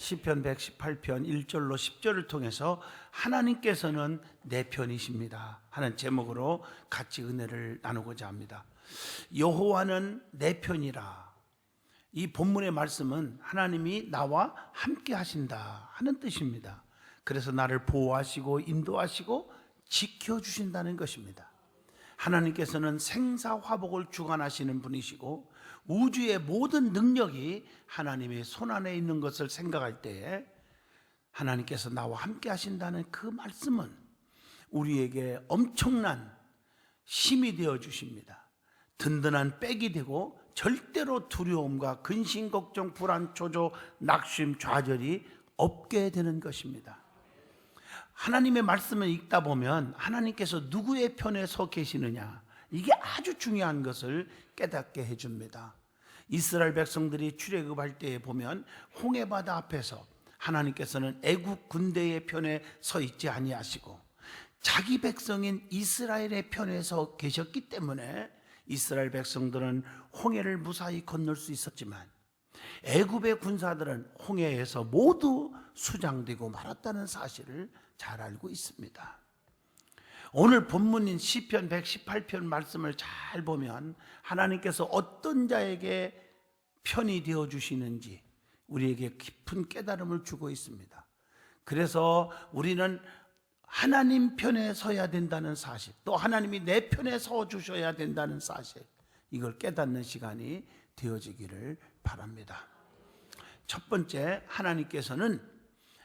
시편 118편 1절로 10절을 통해서 하나님께서는 내 편이십니다 하는 제목으로 같이 은혜를 나누고자 합니다. 여호와는 내 편이라. 이 본문의 말씀은 하나님이 나와 함께 하신다 하는 뜻입니다. 그래서 나를 보호하시고 인도하시고 지켜주신다는 것입니다. 하나님께서는 생사화복을 주관하시는 분이시고 우주의 모든 능력이 하나님의 손안에 있는 것을 생각할 때에 하나님께서 나와 함께 하신다는 그 말씀은 우리에게 엄청난 힘이 되어 주십니다. 든든한 백이 되고 절대로 두려움과 근심, 걱정, 불안, 초조, 낙심, 좌절이 없게 되는 것입니다. 하나님의 말씀을 읽다 보면 하나님께서 누구의 편에 서 계시느냐, 이게 아주 중요한 것을 깨닫게 해줍니다. 이스라엘 백성들이 출애굽할 때에 보면 홍해바다 앞에서 하나님께서는 애국 군대의 편에 서 있지 아니하시고 자기 백성인 이스라엘의 편에 서 계셨기 때문에 이스라엘 백성들은 홍해를 무사히 건널 수 있었지만 애굽의 군사들은 홍해에서 모두 수장되고 말았다는 사실을 잘 알고 있습니다. 오늘 본문인 시편 118편 말씀을 잘 보면 하나님께서 어떤 자에게 편이 되어 주시는지 우리에게 깊은 깨달음을 주고 있습니다. 그래서 우리는 하나님 편에 서야 된다는 사실, 또 하나님이 내 편에 서 주셔야 된다는 사실, 이걸 깨닫는 시간이 되어지기를 바랍니다. 첫 번째, 하나님께서는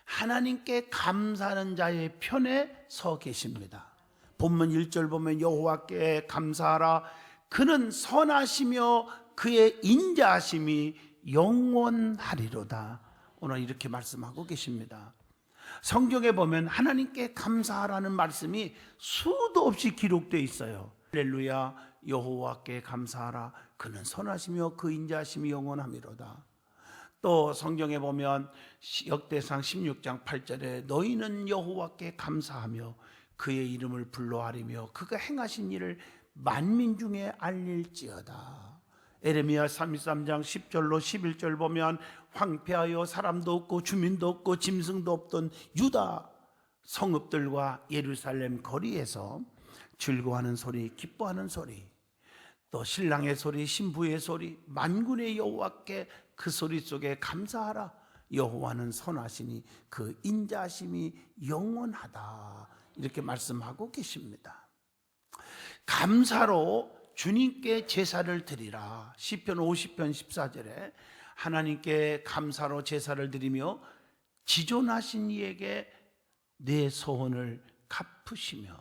하나님께 감사하는 자의 편에 서 계십니다. 본문 1절 보면 여호와께 감사하라. 그는 선하시며 그의 인자하심이 영원하리로다. 오늘 이렇게 말씀하고 계십니다. 성경에 보면 하나님께 감사하라는 말씀이 수도 없이 기록되어 있어요. 할렐루야, 여호와께 감사하라. 그는 선하시며 그 인자하심이 영원하리로다. 또 성경에 보면 역대상 16장 8절에 너희는 여호와께 감사하며 그의 이름을 불러아리며 그가 행하신 일을 만민 중에 알릴지어다. 에레미야 33장 10절로 11절 보면 황폐하여 사람도 없고 주민도 없고 짐승도 없던 유다 성읍들과 예루살렘 거리에서 즐거워하는 소리, 기뻐하는 소리, 또 신랑의 소리, 신부의 소리, 만군의 여호와께 그 소리 속에 감사하라. 여호와는 선하시니 그 인자하심이 영원하다. 이렇게 말씀하고 계십니다. 감사로 주님께 제사를 드리라. 시편 50편 14절에 하나님께 감사로 제사를 드리며 지존하신 이에게 내 소원을 갚으시며,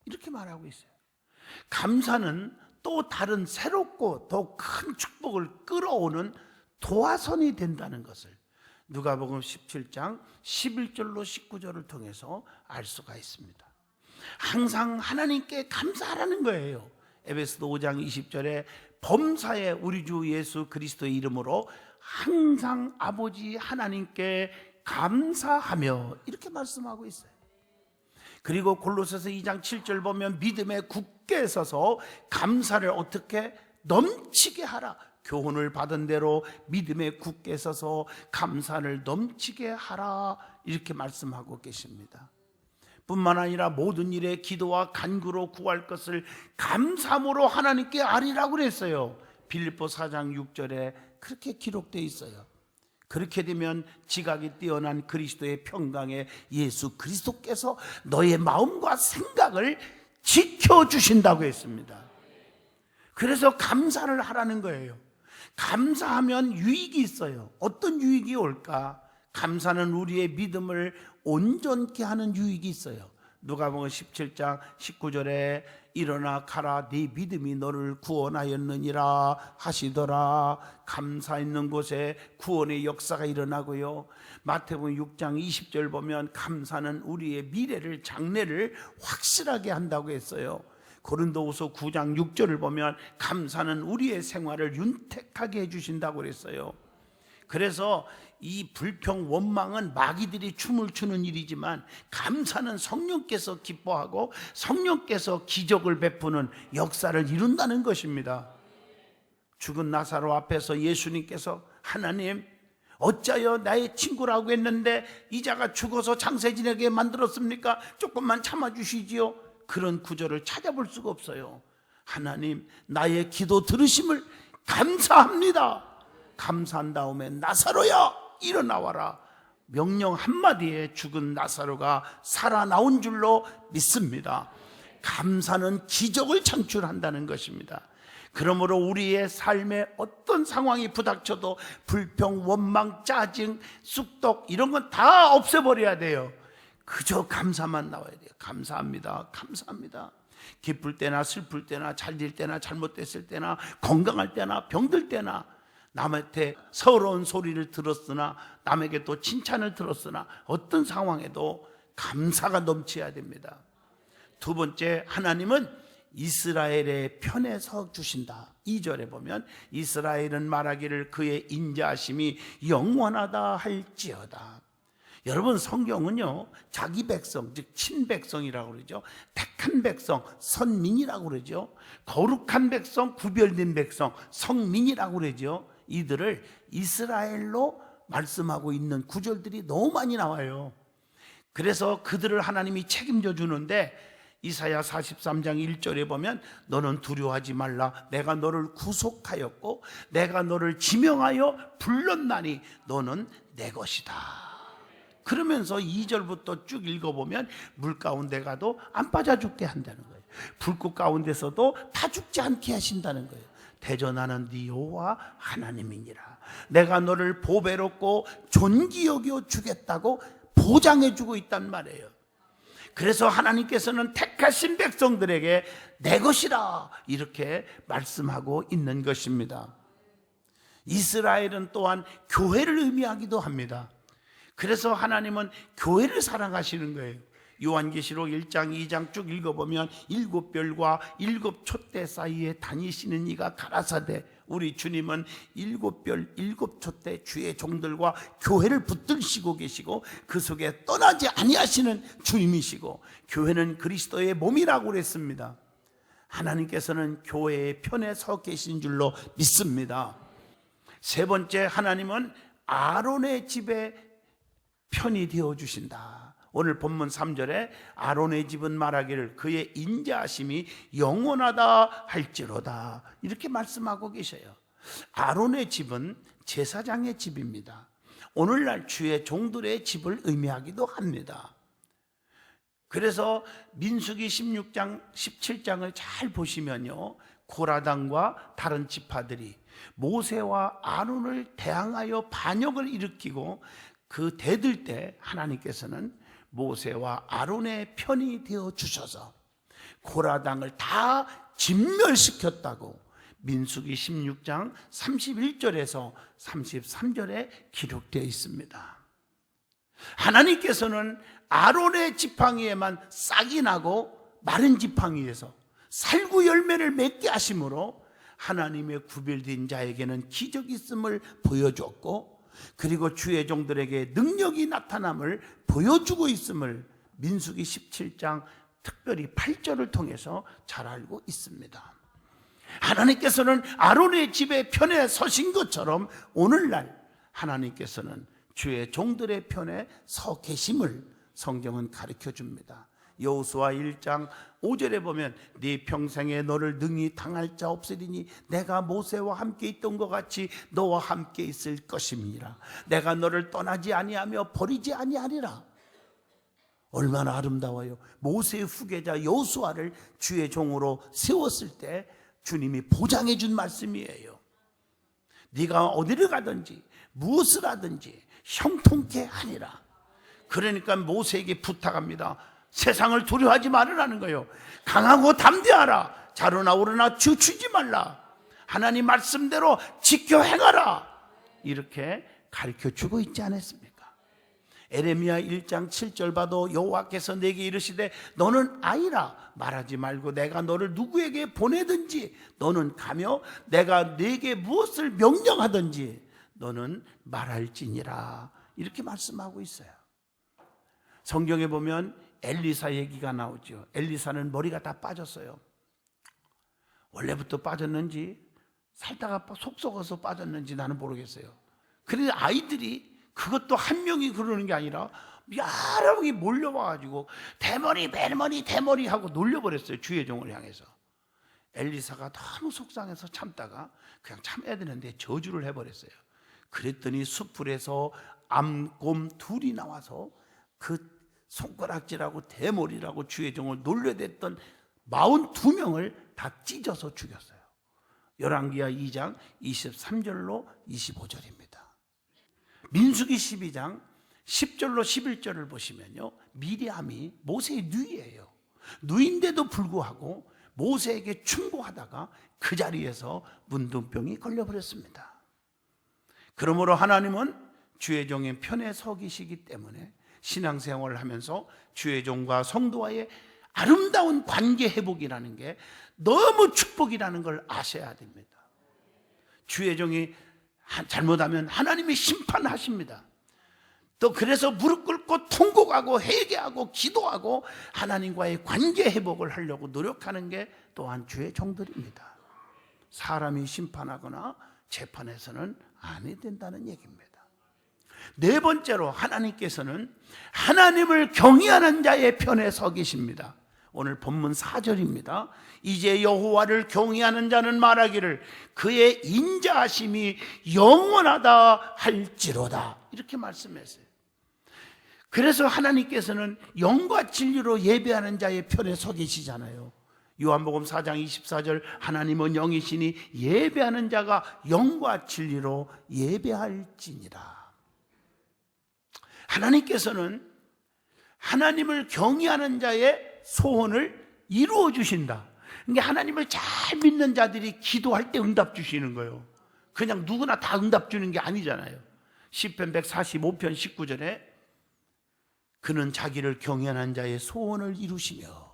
이렇게 말하고 있어요. 감사는 또 다른 새롭고 더 큰 축복을 끌어오는 도화선이 된다는 것을 누가복음 17장 11절로 19절을 통해서 알 수가 있습니다. 항상 하나님께 감사하라는 거예요. 에베소서 5장 20절에 범사에 우리 주 예수 그리스도의 이름으로 항상 아버지 하나님께 감사하며, 이렇게 말씀하고 있어요. 그리고 골로새서 2장 7절 보면 믿음에 굳게 서서 감사를 어떻게 넘치게 하라. 교훈을 받은 대로 믿음에 굳게 서서 감사를 넘치게 하라. 이렇게 말씀하고 계십니다. 뿐만 아니라 모든 일에 기도와 간구로 구할 것을 감사함으로 하나님께 아리라고 그랬어요. 빌립보 4장 6절에 그렇게 기록되어 있어요. 그렇게 되면 지각이 뛰어난 그리스도의 평강에 예수 그리스도께서 너의 마음과 생각을 지켜주신다고 했습니다. 그래서 감사를 하라는 거예요. 감사하면 유익이 있어요. 어떤 유익이 올까? 감사는 우리의 믿음을 온전케 하는 유익이 있어요. 누가복음 17장 19절에 일어나 가라 네 믿음이 너를 구원하였느니라 하시더라. 감사 있는 곳에 구원의 역사가 일어나고요. 마태복음 6장 20절 보면 감사는 우리의 미래를, 장래를 확실하게 한다고 했어요. 고린도후서 9장 6절을 보면 감사는 우리의 생활을 윤택하게 해주신다고 그랬어요. 그래서 이 불평, 원망은 마귀들이 춤을 추는 일이지만 감사는 성령께서 기뻐하고 성령께서 기적을 베푸는 역사를 이룬다는 것입니다. 죽은 나사로 앞에서 예수님께서 하나님, 어찌하여 나의 친구라고 했는데 이자가 죽어서 장세 지내게 만들었습니까? 조금만 참아주시지요. 그런 구절을 찾아볼 수가 없어요. 하나님, 나의 기도 들으심을 감사합니다. 감사한 다음에 나사로야 일어나와라. 명령 한마디에 죽은 나사로가 살아나온 줄로 믿습니다. 감사는 기적을 창출한다는 것입니다. 그러므로 우리의 삶에 어떤 상황이 부닥쳐도 불평, 원망, 짜증, 쑥덕 이런 건 다 없애버려야 돼요. 그저 감사만 나와야 돼요. 감사합니다. 감사합니다. 기쁠 때나 슬플 때나 잘될 때나 잘못됐을 때나 건강할 때나 병들 때나 남한테 서러운 소리를 들었으나 남에게 또 칭찬을 들었으나 어떤 상황에도 감사가 넘쳐야 됩니다. 두 번째, 하나님은 이스라엘의 편에 서 주신다. 2절에 보면 이스라엘은 말하기를 그의 인자하심이 영원하다 할지어다. 여러분, 성경은요 자기 백성, 즉 친백성이라고 그러죠. 택한 백성, 선민이라고 그러죠. 거룩한 백성, 구별된 백성, 성민이라고 그러죠. 이들을 이스라엘로 말씀하고 있는 구절들이 너무 많이 나와요. 그래서 그들을 하나님이 책임져 주는데 이사야 43장 1절에 보면 너는 두려워하지 말라. 내가 너를 구속하였고 내가 너를 지명하여 불렀나니 너는 내 것이다. 그러면서 2절부터 쭉 읽어보면 물 가운데 가도 안 빠져 죽게 한다는 거예요. 불꽃 가운데서도 다 죽지 않게 하신다는 거예요. 대전하는 네 여호와 하나님이니라. 내가 너를 보배롭고 존귀 여겨 주겠다고 보장해 주고 있단 말이에요. 그래서 하나님께서는 택하신 백성들에게 내 것이라 이렇게 말씀하고 있는 것입니다. 이스라엘은 또한 교회를 의미하기도 합니다. 그래서 하나님은 교회를 사랑하시는 거예요. 요한계시록 1장 2장 쭉 읽어보면 7별과 7촛대 사이에 다니시는 이가 가라사대. 우리 주님은 7별 7촛대 주의 종들과 교회를 붙들시고 계시고 그 속에 떠나지 아니하시는 주님이시고 교회는 그리스도의 몸이라고 그랬습니다. 하나님께서는 교회의 편에 서 계신 줄로 믿습니다. 세 번째, 하나님은 아론의 집에 편이 되어 주신다. 오늘 본문 3절에 아론의 집은 말하기를 그의 인자하심이 영원하다 할지로다 이렇게 말씀하고 계셔요. 아론의 집은 제사장의 집입니다. 오늘날 주의 종들의 집을 의미하기도 합니다. 그래서 민수기 16장 17장을 잘 보시면요, 고라당과 다른 지파들이 모세와 아론을 대항하여 반역을 일으키고 그 대들 때 하나님께서는 모세와 아론의 편이 되어 주셔서 고라당을 다 진멸시켰다고 민수기 16장 31절에서 33절에 기록되어 있습니다. 하나님께서는 아론의 지팡이에만 싹이 나고 마른 지팡이에서 살구 열매를 맺게 하심으로 하나님의 구별된 자에게는 기적이 있음을 보여주었고 그리고 주의 종들에게 능력이 나타남을 보여주고 있음을 민수기 17장 특별히 8절을 통해서 잘 알고 있습니다. 하나님께서는 아론의 집에 편에 서신 것처럼 오늘날 하나님께서는 주의 종들의 편에 서 계심을 성경은 가르쳐 줍니다. 여호수아 1장 5절에 보면 네 평생에 너를 능히 당할 자 없으리니 내가 모세와 함께 있던 것 같이 너와 함께 있을 것임이라. 내가 너를 떠나지 아니하며 버리지 아니하리라. 얼마나 아름다워요. 모세의 후계자 여호수아를 주의 종으로 세웠을 때 주님이 보장해 준 말씀이에요. 네가 어디를 가든지 무엇을 하든지 형통케 하리라. 그러니까 모세에게 부탁합니다. 세상을 두려워하지 말으라는 거예요. 강하고 담대하라. 자로나 오르나 주추지 말라. 하나님 말씀대로 지켜 행하라. 이렇게 가르쳐주고 있지 않았습니까? 에레미야 1장 7절 봐도 여호와께서 내게 이르시되 너는 아이라 말하지 말고 내가 너를 누구에게 보내든지 너는 가며 내가 네게 무엇을 명령하든지 너는 말할지니라. 이렇게 말씀하고 있어요. 성경에 보면 엘리사 얘기가 나오죠. 엘리사는 머리가 다 빠졌어요. 원래부터 빠졌는지 살다가 속 썩어서 빠졌는지 나는 모르겠어요. 그런데 아이들이 그것도 한 명이 그러는 게 아니라 여러 명이 몰려와가지고 대머리 하고 놀려버렸어요. 주의 종을 향해서. 엘리사가 너무 속상해서 참다가 그냥 참아야 되는데 저주를 해버렸어요. 그랬더니 숯불에서 암곰 둘이 나와서 그 손가락질하고 대머리라고 주의 종을 놀려댔던 42명을 다 찢어서 죽였어요. 열왕기하 2장 23절로 25절입니다. 민수기 12장 10절로 11절을 보시면요, 미리암이 모세의 누이예요. 누인데도 불구하고 모세에게 충고하다가 그 자리에서 문둥병이 걸려버렸습니다. 그러므로 하나님은 주의 종의 편에 서 계시기 때문에 신앙생활을 하면서 주의 종과 성도와의 아름다운 관계 회복이라는 게 너무 축복이라는 걸 아셔야 됩니다. 주의 종이 잘못하면 하나님이 심판하십니다. 또 그래서 무릎 꿇고 통곡하고 회개하고 기도하고 하나님과의 관계 회복을 하려고 노력하는 게 또한 주의 종들입니다. 사람이 심판하거나 재판해서는 안 해야 된다는 얘기입니다. 네 번째로 하나님께서는 하나님을 경외하는 자의 편에 서 계십니다. 오늘 본문 4절입니다. 이제 여호와를 경외하는 자는 말하기를 그의 인자하심이 영원하다 할지로다, 이렇게 말씀했어요. 그래서 하나님께서는 영과 진리로 예배하는 자의 편에 서 계시잖아요. 요한복음 4장 24절 하나님은 영이시니 예배하는 자가 영과 진리로 예배할지니라. 하나님께서는 하나님을 경외하는 자의 소원을 이루어 주신다. 그러니까 하나님을 잘 믿는 자들이 기도할 때 응답 주시는 거예요. 그냥 누구나 다 응답 주는 게 아니잖아요. 시편 145편 19절에 그는 자기를 경외하는 자의 소원을 이루시며,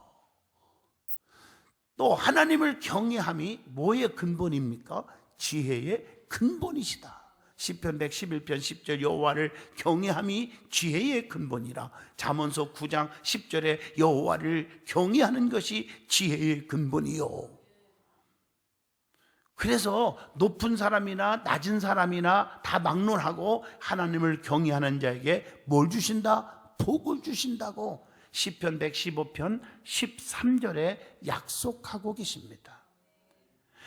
또 하나님을 경외함이 뭐의 근본입니까? 지혜의 근본이시다. 시편 111편 10절 여호와를 경외함이 지혜의 근본이라. 잠언서 9장 10절에 여호와를 경외하는 것이 지혜의 근본이요. 그래서 높은 사람이나 낮은 사람이나 다 막론하고 하나님을 경외하는 자에게 뭘 주신다? 복을 주신다고 시편 115편 13절에 약속하고 계십니다.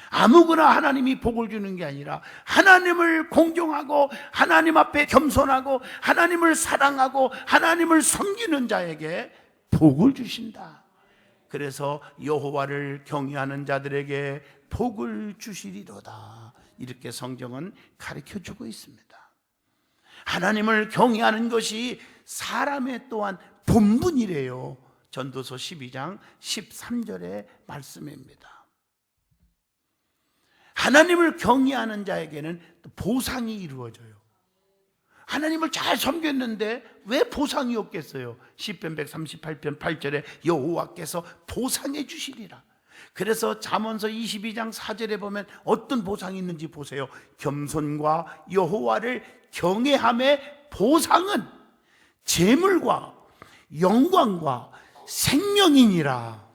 아무거나 하나님이 복을 주는 게 아니라 하나님을 공경하고 하나님 앞에 겸손하고 하나님을 사랑하고 하나님을 섬기는 자에게 복을 주신다. 그래서 여호와를 경외하는 자들에게 복을 주시리로다, 이렇게 성경은 가르쳐주고 있습니다. 하나님을 경외하는 것이 사람의 또한 본분이래요. 전도서 12장 13절의 말씀입니다. 하나님을 경외하는 자에게는 보상이 이루어져요. 하나님을 잘 섬겼는데 왜 보상이 없겠어요? 시편 138편 8절에 여호와께서 보상해 주시리라. 그래서 잠언서 22장 4절에 보면 어떤 보상이 있는지 보세요. 겸손과 여호와를 경외함의 보상은 재물과 영광과 생명이니라.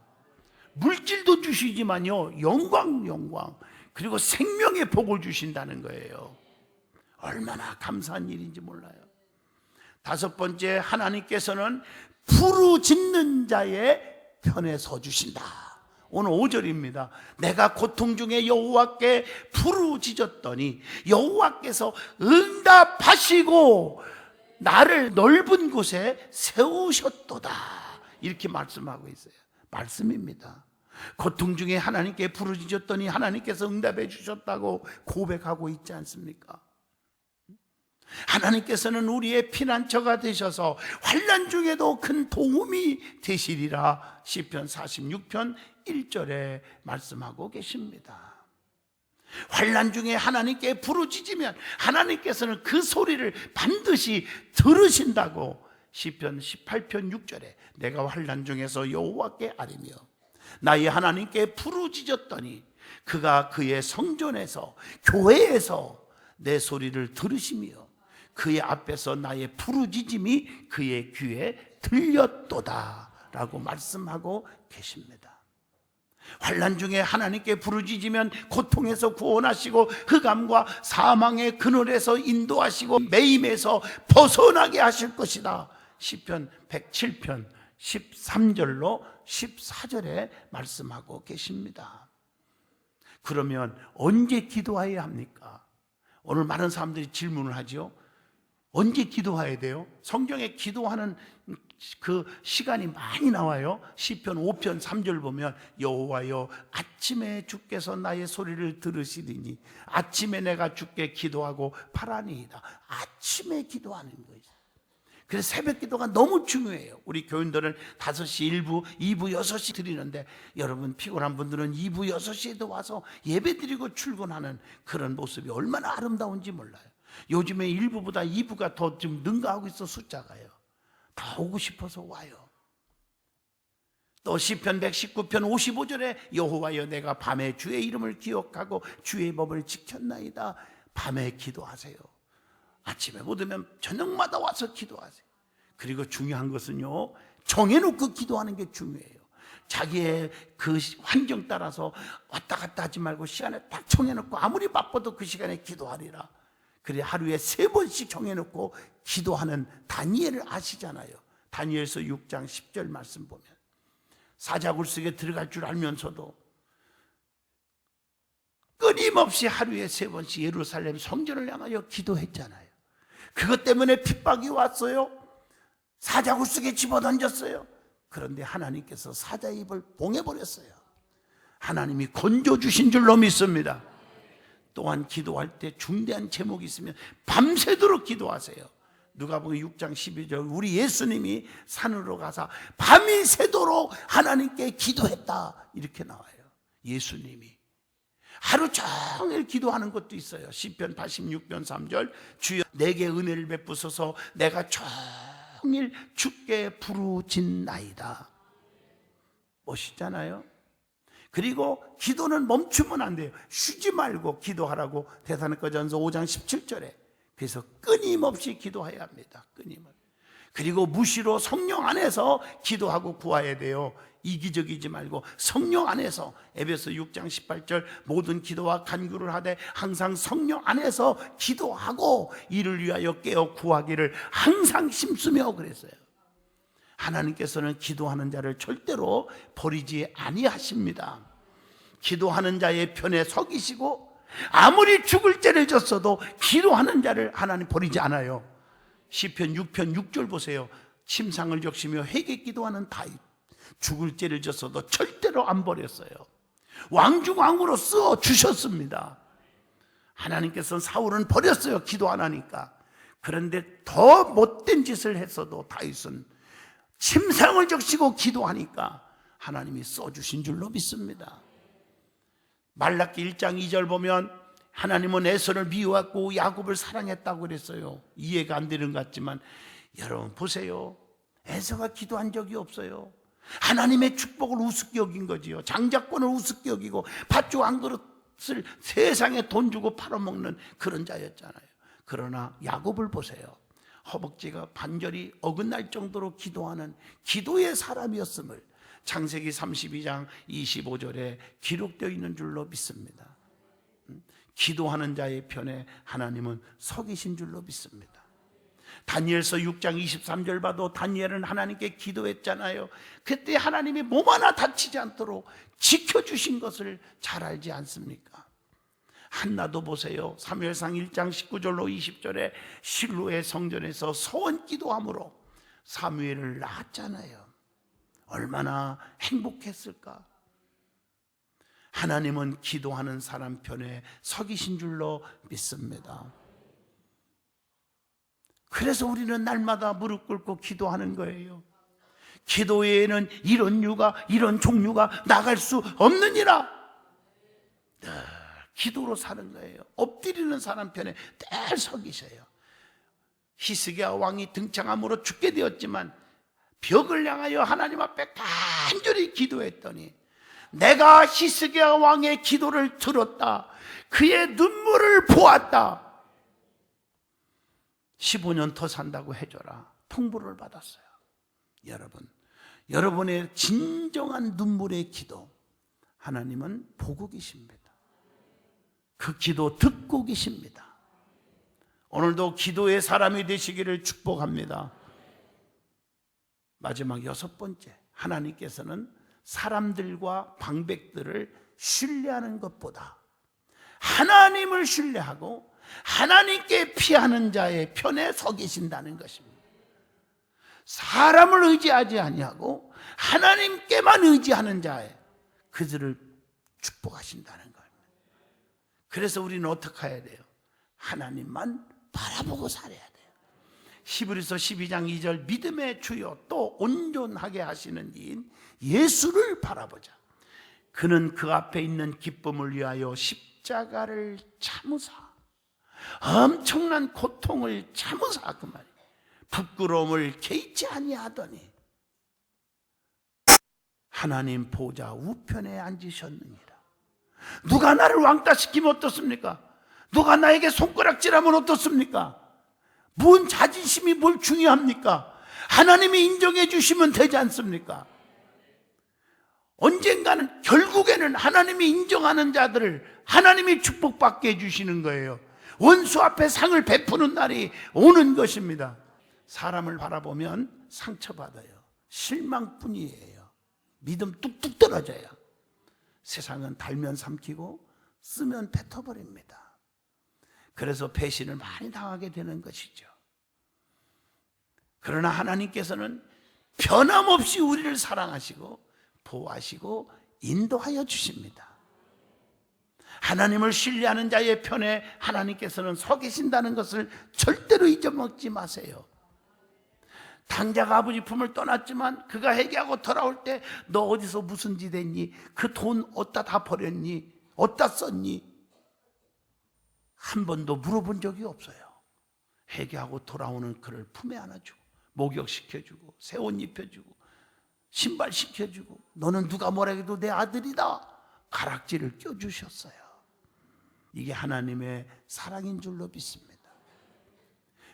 물질도 주시지만요, 영광 그리고 생명의 복을 주신다는 거예요. 얼마나 감사한 일인지 몰라요. 다섯 번째, 하나님께서는 부르짖는 자의 편에 서 주신다. 오늘 5절입니다. 내가 고통 중에 여호와께 부르짖었더니 여호와께서 응답하시고 나를 넓은 곳에 세우셨도다, 이렇게 말씀하고 있어요. 말씀입니다. 고통 중에 하나님께 부르짖었더니 하나님께서 응답해 주셨다고 고백하고 있지 않습니까? 하나님께서는 우리의 피난처가 되셔서 환난 중에도 큰 도움이 되시리라. 시편 46편 1절에 말씀하고 계십니다. 환난 중에 하나님께 부르짖으면 하나님께서는 그 소리를 반드시 들으신다고 시편 18편 6절에 내가 환난 중에서 여호와께 아뢰며 나의 하나님께 부르짖었더니 그가 그의 성전에서 교회에서 내 소리를 들으시며 그의 앞에서 나의 부르짖음이 그의 귀에 들렸도다 라고 말씀하고 계십니다. 환난 중에 하나님께 부르짖으면 고통에서 구원하시고 흑암과 사망의 그늘에서 인도하시고 매임에서 벗어나게 하실 것이다. 시편 107편 13절로 14절에 말씀하고 계십니다. 그러면 언제 기도해야 합니까? 오늘 많은 사람들이 질문을 하죠. 언제 기도해야 돼요? 성경에 기도하는 그 시간이 많이 나와요. 시편 5편 3절 보면 여호와여 아침에 주께서 나의 소리를 들으시리니 아침에 내가 주께 기도하고 바라니이다. 아침에 기도하는 거예요. 그래서 새벽 기도가 너무 중요해요. 우리 교인들은 5시 1부, 2부, 6시 드리는데 여러분 피곤한 분들은 2부, 6시에도 와서 예배 드리고 출근하는 그런 모습이 얼마나 아름다운지 몰라요. 요즘에 1부보다 2부가 더 좀 능가하고 있어. 숫자가요. 다 오고 싶어서 와요. 또 시편 119편 55절에 여호와여 내가 밤에 주의 이름을 기억하고 주의 법을 지켰나이다. 밤에 기도하세요. 아침에 못 오면 저녁마다 와서 기도하세요. 그리고 중요한 것은요, 정해놓고 기도하는 게 중요해요. 자기의 그 환경 따라서 왔다 갔다 하지 말고 시간에 딱 정해놓고 아무리 바빠도 그 시간에 기도하리라. 그래 하루에 3번씩 정해놓고 기도하는 다니엘을 아시잖아요. 다니엘서 6장 10절 말씀 보면 사자굴 속에 들어갈 줄 알면서도 끊임없이 하루에 3번씩 예루살렘 성전을 향하여 기도했잖아요. 그것 때문에 핍박이 왔어요. 사자굴 속에 집어던졌어요. 그런데 하나님께서 사자 입을 봉해버렸어요. 하나님이 건져주신 줄로 믿습니다. 또한 기도할 때 중대한 제목이 있으면 밤새도록 기도하세요. 누가복음 6장 12절 우리 예수님이 산으로 가서 밤이 새도록 하나님께 기도했다 이렇게 나와요. 예수님이 하루 종일 기도하는 것도 있어요. 시편 86편 3절 주여 내게 은혜를 베푸소서 내가 종일 주께 부르짖나이다. 멋있잖아요. 그리고 기도는 멈추면 안 돼요. 쉬지 말고 기도하라고 데살로니가전서 5장 17절에 그래서 끊임없이 기도해야 합니다. 끊임없이. 그리고 무시로 성령 안에서 기도하고 구해야 돼요. 이기적이지 말고 성령 안에서 에베소 6장 18절 모든 기도와 간구를 하되 항상 성령 안에서 기도하고 이를 위하여 깨어 구하기를 항상 힘쓰며 그랬어요. 하나님께서는 기도하는 자를 절대로 버리지 아니하십니다. 기도하는 자의 편에 서기시고 아무리 죽을 죄를 졌어도 기도하는 자를 하나님 버리지 않아요. 시편 6편 6절 보세요. 침상을 적시며 회개 기도하는 다윗 죽을 죄를 졌어도 절대로 안 버렸어요. 왕중왕으로 쓰어 주셨습니다. 하나님께서는 사울은 버렸어요. 기도 안 하니까. 그런데 더 못된 짓을 했어도 다윗은 침상을 적시고 기도하니까 하나님이 써주신 줄로 믿습니다. 말라기 1장 2절 보면 하나님은 에서를 미워했고 야곱을 사랑했다고 그랬어요. 이해가 안 되는 것 같지만 여러분 보세요. 에서가 기도한 적이 없어요. 하나님의 축복을 우습게 여긴 거지요. 장자권을 우습게 여기고 팥죽 한 그릇을 세상에 돈 주고 팔아먹는 그런 자였잖아요. 그러나 야곱을 보세요. 허벅지가 반절이 어긋날 정도로 기도하는 기도의 사람이었음을 창세기 32장 25절에 기록되어 있는 줄로 믿습니다. 기도하는 자의 편에 하나님은 서기신 줄로 믿습니다. 다니엘서 6장 23절 봐도 다니엘은 하나님께 기도했잖아요. 그때 하나님이 몸 하나 다치지 않도록 지켜주신 것을 잘 알지 않습니까? 한나도 보세요. 사무엘상 1장 19절로 20절에 실로의 성전에서 소원 기도함으로 사무엘을 낳았잖아요. 얼마나 행복했을까? 하나님은 기도하는 사람 편에 서기신 줄로 믿습니다. 그래서 우리는 날마다 무릎 꿇고 기도하는 거예요. 기도 외에는 이런 유가 이런 종류가 나갈 수 없느니라. 기도로 사는 거예요. 엎드리는 사람 편에 늘 서기셔요. 히스기야 왕이 등창함으로 죽게 되었지만 벽을 향하여 하나님 앞에 간절히 기도했더니 내가 히스기야 왕의 기도를 들었다. 그의 눈물을 보았다. 15년 더 산다고 해줘라. 통보를 받았어요. 여러분, 여러분의 진정한 눈물의 기도 하나님은 보고 계십니다. 그 기도 듣고 계십니다. 오늘도 기도의 사람이 되시기를 축복합니다. 마지막 6번째, 하나님께서는 사람들과 방백들을 신뢰하는 것보다 하나님을 신뢰하고 하나님께 피하는 자의 편에 서 계신다는 것입니다. 사람을 의지하지 아니하고 하나님께만 의지하는 자의 그들을 축복하신다는 거예요. 그래서 우리는 어떻게 해야 돼요? 하나님만 바라보고 살아야 돼요. 히브리서 12장 2절, 믿음의 주요 또 온전하게 하시는 이인 예수를 바라보자. 그는 그 앞에 있는 기쁨을 위하여 십자가를 참으사, 엄청난 고통을 참으사, 그 말이에요. 부끄러움을 개의치 아니하더니 하나님 보좌 우편에 앉으셨느니라. 누가 나를 왕따시키면 어떻습니까? 누가 나에게 손가락질하면 어떻습니까? 뭔 자존심이 뭘 중요합니까? 하나님이 인정해 주시면 되지 않습니까? 언젠가는, 결국에는 하나님이 인정하는 자들을 하나님이 축복받게 해주시는 거예요. 원수 앞에 상을 베푸는 날이 오는 것입니다. 사람을 바라보면 상처받아요. 실망뿐이에요. 믿음 뚝뚝 떨어져요. 세상은 달면 삼키고 쓰면 뱉어버립니다. 그래서 배신을 많이 당하게 되는 것이죠. 그러나 하나님께서는 변함없이 우리를 사랑하시고 보호하시고 인도하여 주십니다. 하나님을 신뢰하는 자의 편에 하나님께서는 서 계신다는 것을 절대로 잊어먹지 마세요. 당자가 아버지 품을 떠났지만 그가 회개하고 돌아올 때 너 어디서 무슨 짓 했니? 그 돈 어디다 다 버렸니? 어디다 썼니? 한 번도 물어본 적이 없어요. 회개하고 돌아오는 그를 품에 안아주고 목욕시켜주고 새 옷 입혀주고 신발 시켜주고 너는 누가 뭐라 해도 내 아들이다 가락지를 껴주셨어요. 이게 하나님의 사랑인 줄로 믿습니다.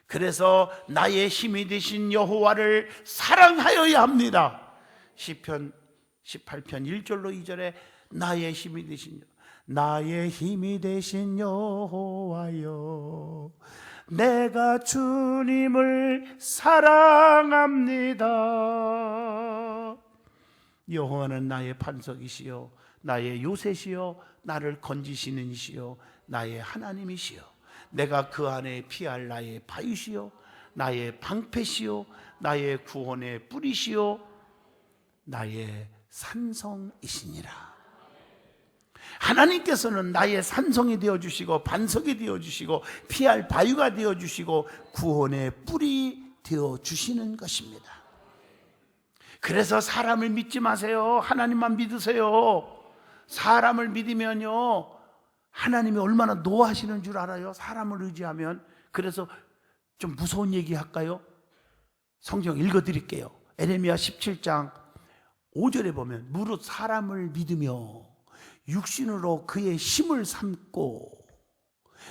그래서 나의 힘이 되신 여호와를 사랑하여야 합니다. 시편 18편 1절로 2절에 나의 힘이 되신 나의 힘이 되신 여호와여 내가 주님을 사랑합니다. 여호와는 나의 반석이시요 나의 요새시요 나를 건지시는 이시요 나의 하나님이시요 내가 그 안에 피할 나의 바위시요 나의 방패시요 나의 구원의 뿌리시요 나의 산성이시니라. 하나님께서는 나의 산성이 되어주시고 반석이 되어주시고 피할 바위가 되어주시고 구원의 뿔이 되어주시는 것입니다. 그래서 사람을 믿지 마세요. 하나님만 믿으세요. 사람을 믿으면요 하나님이 얼마나 노하시는 줄 알아요? 사람을 의지하면. 그래서 좀 무서운 얘기 할까요? 성경 읽어드릴게요. 에레미야 17장 5절에 보면 무릇 사람을 믿으며 육신으로 그의 힘을 삼고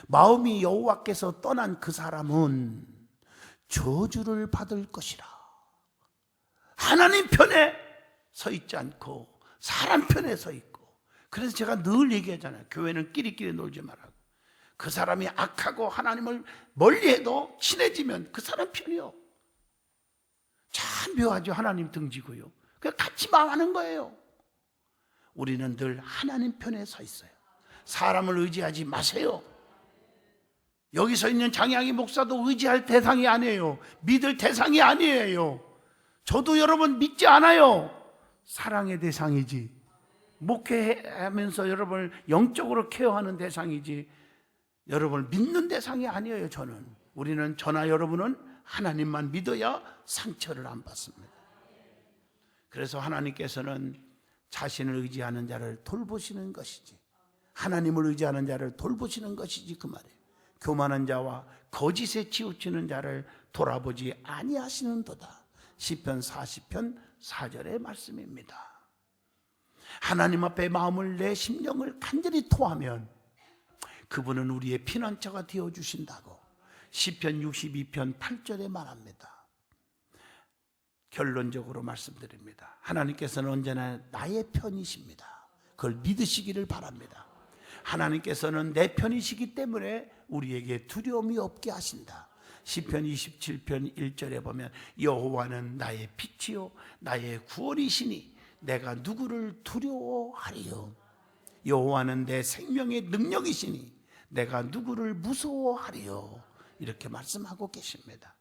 마음이 여호와께서 떠난 그 사람은 저주를 받을 것이라. 하나님 편에 서 있지 않고 사람 편에 서 있고. 그래서 제가 늘 얘기하잖아요. 교회는 끼리끼리 놀지 말라고. 그 사람이 악하고 하나님을 멀리해도 친해지면 그 사람 편이요. 참 묘하죠. 하나님 등지고요. 그 같이 망하는 거예요. 우리는 늘 하나님 편에 서 있어요. 사람을 의지하지 마세요. 여기 서 있는 장양희 목사도 의지할 대상이 아니에요. 믿을 대상이 아니에요. 저도 여러분 믿지 않아요. 사랑의 대상이지. 목회하면서 여러분을 영적으로 케어하는 대상이지 여러분을 믿는 대상이 아니에요. 우리는 저나 여러분은 하나님만 믿어야 상처를 안 받습니다. 그래서 하나님께서는 자신을 의지하는 자를 돌보시는 것이지 하나님을 의지하는 자를 돌보시는 것이지 그 말이에요. 교만한 자와 거짓에 치우치는 자를 돌아보지 아니하시는도다. 시편 40편 4절의 말씀입니다. 하나님 앞에 마음을 내 심령을 간절히 토하면 그분은 우리의 피난처가 되어주신다고 시편 62편 8절에 말합니다. 결론적으로 말씀드립니다. 하나님께서는 언제나 나의 편이십니다. 그걸 믿으시기를 바랍니다. 하나님께서는 내 편이시기 때문에 우리에게 두려움이 없게 하신다. 시편 27편 1절에 보면 여호와는 나의 빛이요 나의 구원이시니 내가 누구를 두려워하리요. 여호와는 내 생명의 능력이시니 내가 누구를 무서워하리요. 이렇게 말씀하고 계십니다.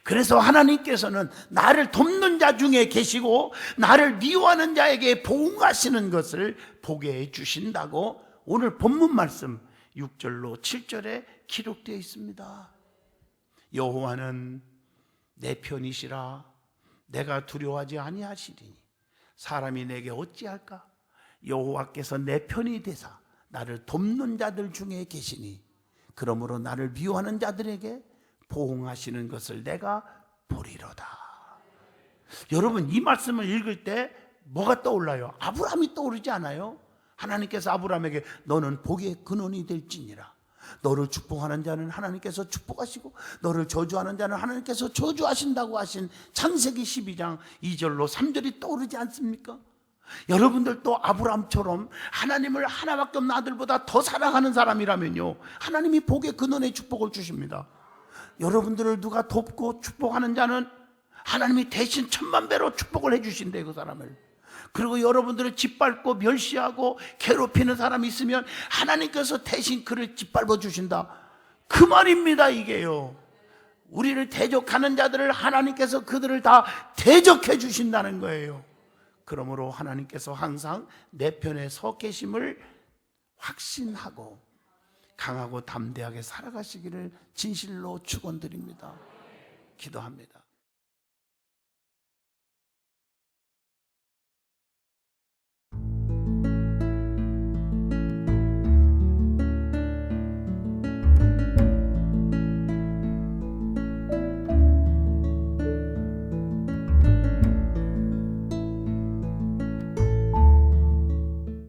그래서 하나님께서는 나를 돕는 자 중에 계시고 나를 미워하는 자에게 보응하시는 것을 보게 해주신다고 오늘 본문 말씀 6절로 7절에 기록되어 있습니다. 여호와는 내 편이시라 내가 두려워하지 아니하시리니 사람이 내게 어찌할까? 여호와께서 내 편이 되사 나를 돕는 자들 중에 계시니 그러므로 나를 미워하는 자들에게 보응하시는 것을 내가 보리로다. 여러분 이 말씀을 읽을 때 뭐가 떠올라요? 아브라함이 떠오르지 않아요? 하나님께서 아브라함에게 너는 복의 근원이 될지니라. 너를 축복하는 자는 하나님께서 축복하시고 너를 저주하는 자는 하나님께서 저주하신다고 하신 창세기 12장 2절로 3절이 떠오르지 않습니까? 여러분들도 아브라함처럼 하나님을 하나밖에 없는 아들보다 더 사랑하는 사람이라면요 하나님이 복의 근원의 축복을 주십니다. 여러분들을 누가 돕고 축복하는 자는 하나님이 대신 10,000배로 축복을 해주신대요 그 사람을. 그리고 여러분들을 짓밟고 멸시하고 괴롭히는 사람이 있으면 하나님께서 대신 그를 짓밟아 주신다. 그 말입니다 이게요. 우리를 대적하는 자들을 하나님께서 그들을 다 대적해 주신다는 거예요. 그러므로 하나님께서 항상 내 편에 서 계심을 확신하고 강하고 담대하게 살아가시기를 진실로 축원드립니다. 기도합니다.